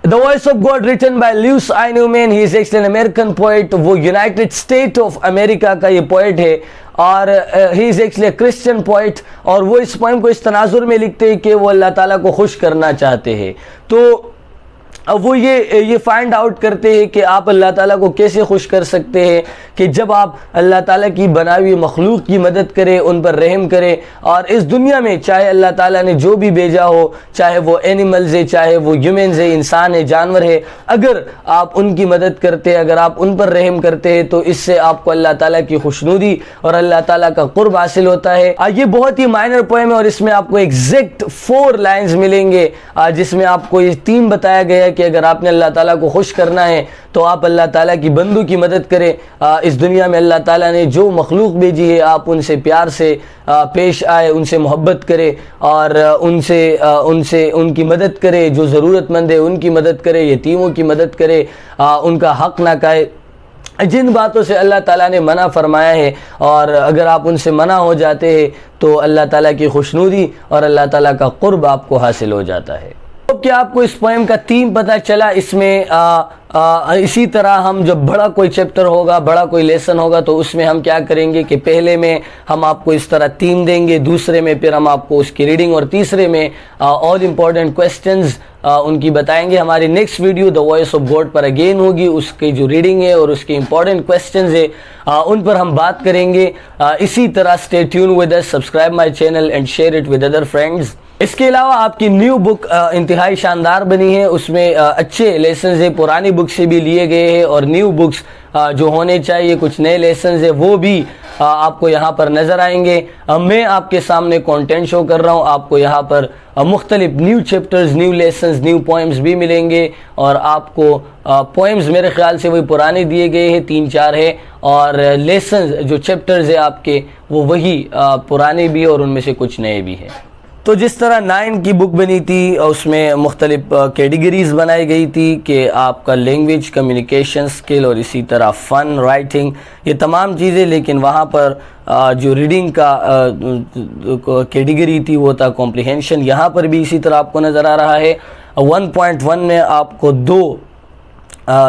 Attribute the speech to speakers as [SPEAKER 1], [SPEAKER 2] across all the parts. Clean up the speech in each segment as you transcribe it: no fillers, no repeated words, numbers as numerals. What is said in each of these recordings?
[SPEAKER 1] The voice of God written by Luce I Newman, he is actually an American poet. वो United State of America का ये poet है और he is actually Christian poet. और वो इस poem को इस तनाजुर में लिखते हैं कि वो अल्लाह ताला को खुश करना चाहते हैं। तो अब वो ये फाइंड आउट करते हैं कि आप अल्लाह ताला को कैसे खुश कर सकते हैं कि जब आप अल्लाह ताला की बनाई हुई मखलूक की मदद करें, उन पर रहम करें। और इस दुनिया में चाहे अल्लाह ताला ने जो भी भेजा हो, चाहे वो एनिमल्स है, चाहे वो ह्यूमन्स है, इंसान है, जानवर है, अगर आप उनकी मदद करते हैं, अगर आप उन पर रहम करते हैं तो इससे आपको अल्लाह ताला की खुशनुदी और अल्लाह ताला का कुर्ब हासिल होता है। ये बहुत ही माइनर पोएम है और इसमें आपको एग्जैक्ट 4 लाइन्स मिलेंगे जिसमें आपको ये थीम बताया गया है कि अगर आपने अल्लाह ताला को खुश करना है तो आप अल्लाह ताला की बंदों की मदद करें। इस दुनिया में अल्लाह ताला ने जो मखलूक भेजी है आप उनसे प्यार से पेश आए, उनसे मोहब्बत करें और उनसे उनकी मदद करें। जो ज़रूरतमंद है उनकी मदद करें, यतीमों की मदद करें, उनका हक़ ना खाए। जिन बातों से अल्लाह ताला ने मना फरमाया है और अगर आप उनसे मना हो जाते हैं तो अल्लाह ताला की खुशनुदी और अल्लाह ताला का कुर्ब आपको हासिल हो जाता है। तो क्या आपको इस पोएम का थीम पता चला? इसमें इसी तरह हम जब बड़ा कोई चैप्टर होगा, बड़ा कोई लेसन होगा तो उसमें हम क्या करेंगे कि पहले में हम आपको इस तरह थीम देंगे, दूसरे में फिर हम आपको उसकी रीडिंग और तीसरे में ऑल इम्पॉर्टेंट क्वेश्चंस उनकी बताएंगे। हमारी next video the voice of God पर अगेन होगी, उसकी जो रीडिंग है और उसके इंपॉर्टेंट क्वेश्चंस है उन पर हम बात करेंगे। इसी तरह stay tune with us, subscribe my channel and share it with other friends. इसके अलावा आपकी न्यू बुक इंतहाई शानदार बनी है, उसमें अच्छे लेसन्स है, पुरानी बुक से भी लिए गए हैं और न्यू बुक्स जो होने चाहिए, कुछ नए लेसन्स है वो भी आपको यहाँ पर नज़र आएंगे। मैं आपके सामने कंटेंट शो कर रहा हूँ, आपको यहाँ पर मुख्तलिफ new chapters, new lessons, new poems भी मिलेंगे और आपको पोएम्स मेरे ख्याल से वही पुराने दिए गए हैं, 3-4 है और लेसन्स जो चैप्टर्स है आपके वो वही पुराने भी और उनमें से कुछ नए भी हैं। तो जिस तरह 9 की बुक बनी थी उसमें मुख्तलिफ कैटेगरीज बनाई गई थी कि आपका लैंग्वेज, कम्युनिकेशन स्किल और इसी तरह फ़न, राइटिंग, ये तमाम चीज़ें। लेकिन वहाँ पर जो रीडिंग का कैटेगरी थी वो था कॉम्प्रिहेंशन। यहाँ पर भी इसी तरह आपको नज़र आ रहा है। 1.1 में आपको 2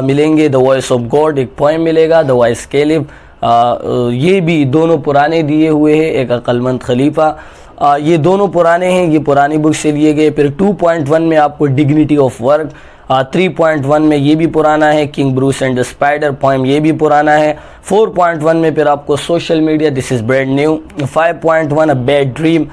[SPEAKER 1] मिलेंगे, द वॉइस ऑफ गॉड एक पोएम मिलेगा, द वॉइस कैलिफ, ये भी दोनों पुराने दिए हुए हैं, एक अक्लमंद खलीफा, ये दोनों पुराने हैं, ये पुरानी बुक से लिए गए। फिर 2.1 में आपको डिग्निटी ऑफ वर्क, 3.1 में ये भी पुराना है, king Bruce and the spider poem ये भी पुराना है। 4.1 में फिर आपको social media, this is brand new. 5.1 a bad dream,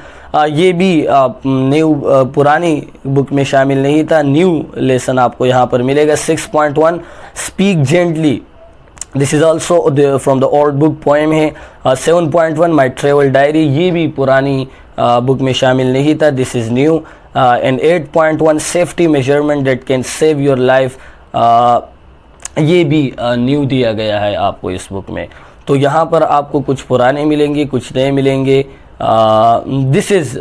[SPEAKER 1] ये भी न्यू पुरानी बुक में शामिल नहीं था, न्यू लेसन आपको यहाँ पर मिलेगा। 6.1 speak gently, this is also from the old book poem है। 7.1 माई ट्रेवल डायरी, ये भी पुरानी बुक में शामिल नहीं था, this is new. And 8.1 safety measurement that can save your life, ये भी न्यू दिया गया है आपको इस बुक में। तो यहाँ पर आपको कुछ पुराने मिलेंगे, कुछ नए मिलेंगे। This is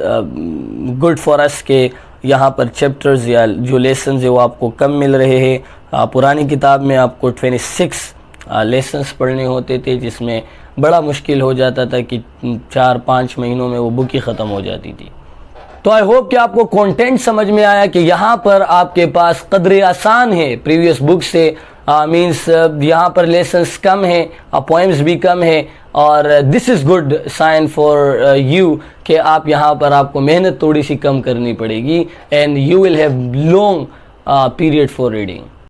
[SPEAKER 1] good for us के यहाँ पर चैप्टर्स या जो लेसन्स है वो आपको कम मिल रहे हैं। पुरानी किताब में आपको 26 लेसन्स पढ़ने होते थे जिसमें बड़ा मुश्किल हो जाता था कि 4-5 महीनों में वो बुक ही ख़त्म हो जाती थी। तो आई होप कि आपको कंटेंट समझ में आया कि यहाँ पर आपके पास कदरे आसान है प्रीवियस बुक से, मींस यहाँ पर लेसन्स कम है, पोएम्स भी कम है और this is good sign for you कि आप यहाँ पर आपको मेहनत थोड़ी सी कम करनी पड़ेगी and you will have long period for reading.